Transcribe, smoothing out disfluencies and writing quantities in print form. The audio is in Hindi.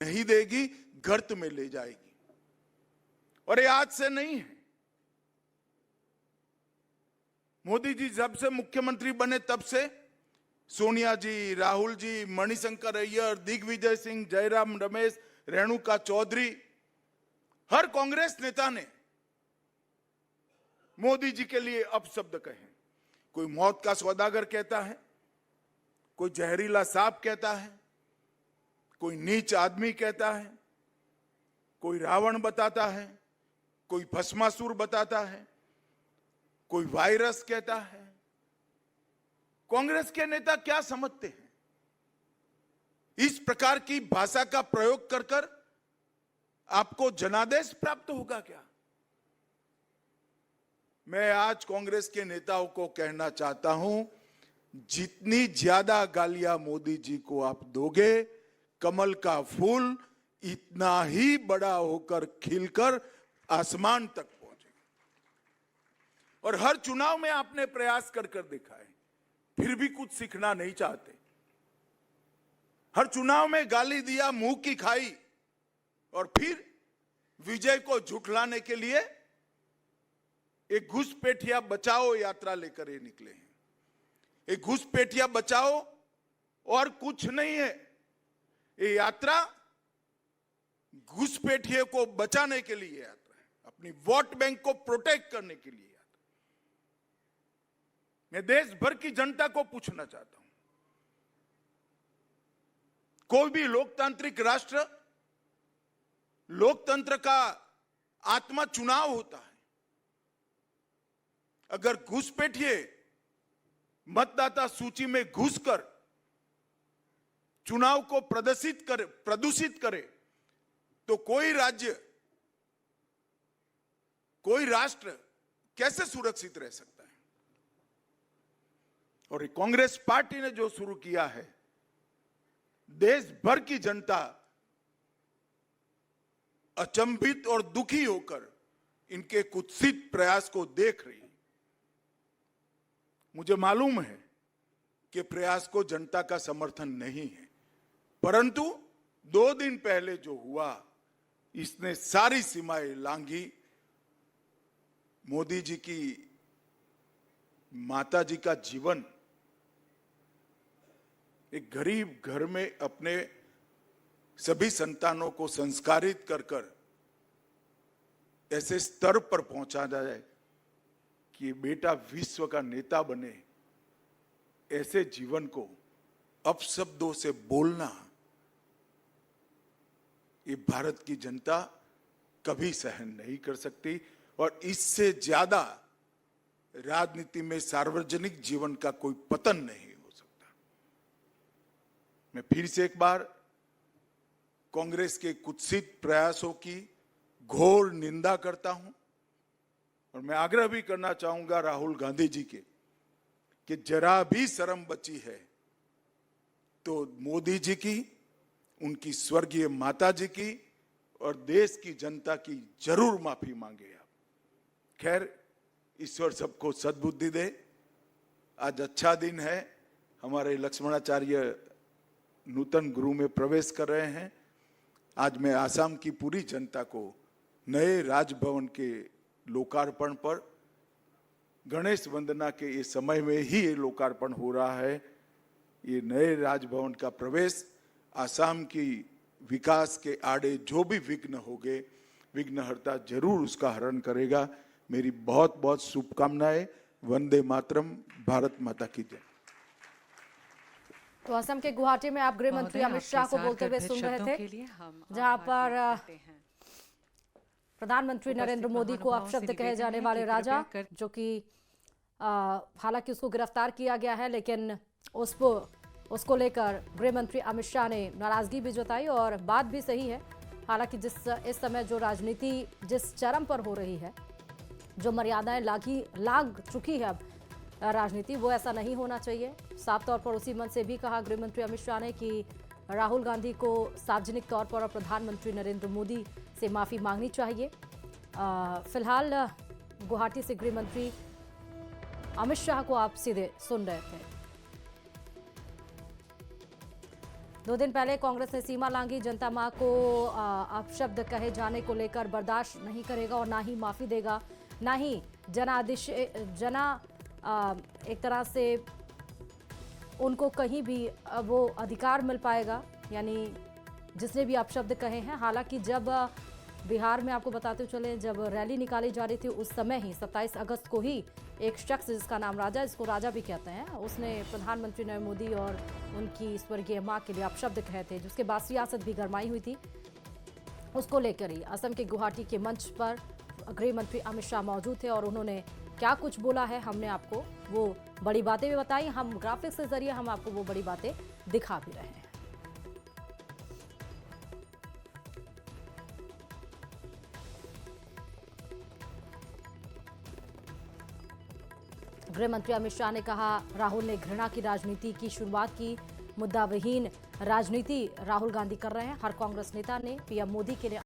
नहीं देगी, गर्त में ले जाएगी। और ये आज से नहीं है। मोदी जी जब से मुख्यमंत्री बने तब से सोनिया जी, राहुल जी, मणिशंकर अय्यर, दिग्विजय सिंह, जयराम रमेश, रेणुका चौधरी, हर कांग्रेस नेता ने मोदी जी के लिए अपशब्द कहे। कोई मौत का सौदागर कहता है, कोई जहरीला सांप कहता है, कोई नीच आदमी कहता है, कोई रावण बताता है, कोई भस्मासुर बताता है, कोई वायरस कहता है। कांग्रेस के नेता क्या समझते हैं? इस प्रकार की भाषा का प्रयोग कर कर आपको जनादेश प्राप्त होगा क्या? मैं आज कांग्रेस के नेताओं को कहना चाहता हूं, जितनी ज्यादा गालियां मोदी जी को आप दोगे, कमल का फूल इतना ही बड़ा होकर खिलकर आसमान तक पहुंचेगा। और हर चुनाव में आपने प्रयास कर कर देखा है, फिर भी कुछ सीखना नहीं चाहते। हर चुनाव में गाली दिया, मुंह की खाई, और फिर विजय को झुठलाने के लिए एक घुसपैठिया बचाओ यात्रा लेकर ये निकले हैं। एक घुसपैठिया बचाओ और कुछ नहीं है। ये यात्रा घुसपैठिए को बचाने के लिए यात्रा है, अपनी वोट बैंक को प्रोटेक्ट करने के लिए यात्रा। मैं देश भर की जनता को पूछना चाहता हूं, कोई भी लोकतांत्रिक राष्ट्र, लोकतंत्र का आत्मा चुनाव होता है। अगर घुसपैठिए मतदाता सूची में घुसकर चुनाव को प्रदूषित करे तो कोई राज्य, कोई राष्ट्र कैसे सुरक्षित रह सकता है? और कांग्रेस पार्टी ने जो शुरू किया है, देश भर की जनता अचंभित और दुखी होकर इनके कुत्सित प्रयास को देख रही है। मुझे मालूम है कि प्रयास को जनता का समर्थन नहीं है, परंतु 2 दिन पहले जो हुआ, इसने सारी सीमाएं लांघी। मोदी जी की माता जी का जीवन, एक गरीब घर में अपने सभी संतानों को संस्कारित कर कर ऐसे स्तर पर पहुंचा जाए कि बेटा विश्व का नेता बने, ऐसे जीवन को अपशब्दों से बोलना, ये भारत की जनता कभी सहन नहीं कर सकती। और इससे ज्यादा राजनीति में सार्वजनिक जीवन का कोई पतन नहीं हो सकता। मैं फिर से एक बार कांग्रेस के कुत्सित प्रयासों की घोर निंदा करता हूं, और मैं आग्रह भी करना चाहूंगा राहुल गांधी जी के कि जरा भी शर्म बची है तो मोदी जी की, उनकी स्वर्गीय माता जी की और देश की जनता की जरूर माफी मांगे आप। खैर, ईश्वर सबको सद्बुद्धि दे। आज अच्छा दिन है, हमारे लक्ष्मणाचार्य नूतन गृह में प्रवेश कर रहे हैं। आज मैं आसाम की पूरी जनता को नए राजभवन के लोकार्पण पर, गणेश वंदना के ये समय में ही ये लोकार्पण हो रहा है। ये नए राजभवन का प्रवेश आसाम की विकास के आड़े जो भी विघ्न होंगे, विघ्नहर्ता जरूर उसका हरण करेगा। मेरी बहुत बहुत शुभकामनाएं। वंदे मातरम। भारत माता की जय। तो असम के गुवाहाटी में आप गृह मंत्री अमित शाह को बोलते हुए सुन रहे थे, जहां पर प्रधानमंत्री नरेंद्र मोदी को अपशब्द कहे जाने वाले राजा, जो कि हालांकि उसको गिरफ्तार किया गया है, लेकिन उसको लेकर गृह मंत्री अमित शाह ने नाराजगी भी जताई। और बात भी सही है, हालांकि इस समय जो राजनीति जिस चरम पर हो रही है, जो मर्यादाएं लाग चुकी है अब राजनीति, वो ऐसा नहीं होना चाहिए। साफ तौर पर उसी मन से भी कहा गृह मंत्री अमित शाह ने कि राहुल गांधी को सार्वजनिक तौर पर और प्रधानमंत्री नरेंद्र मोदी से माफी मांगनी चाहिए। फिलहाल गुवाहाटी से गृह मंत्री अमित शाह को आप सीधे सुन रहे थे। 2 दिन पहले कांग्रेस ने सीमा लांघी, जनता मां को अपशब्द कहे जाने को लेकर बर्दाश्त नहीं करेगा और ना ही माफी देगा, ना ही एक तरह से उनको कहीं भी वो अधिकार मिल पाएगा, यानी जिसने भी अपशब्द कहे हैं। हालांकि जब बिहार में आपको बताते चले, जब रैली निकाली जा रही थी उस समय ही 27 अगस्त को ही एक शख्स जिसका नाम राजा, इसको राजा भी कहते हैं, उसने प्रधानमंत्री नरेंद्र मोदी और उनकी स्वर्गीय मां के लिए अपशब्द कहे थे, जिसके बाद सियासत भी गरमाई हुई थी। उसको लेकर ही असम के गुवाहाटी के मंच पर गृह मंत्री अमित शाह मौजूद थे और उन्होंने क्या कुछ बोला है, हमने आपको वो बड़ी बातें भी बताई। हम ग्राफिक्स के जरिए हम आपको वो बड़ी बातें दिखा भी रहे हैं। गृह मंत्री अमित शाह ने कहा, राहुल ने घृणा की राजनीति की शुरुआत की, मुद्दा विहीन राजनीति राहुल गांधी कर रहे हैं। हर कांग्रेस नेता ने पीएम मोदी के लिए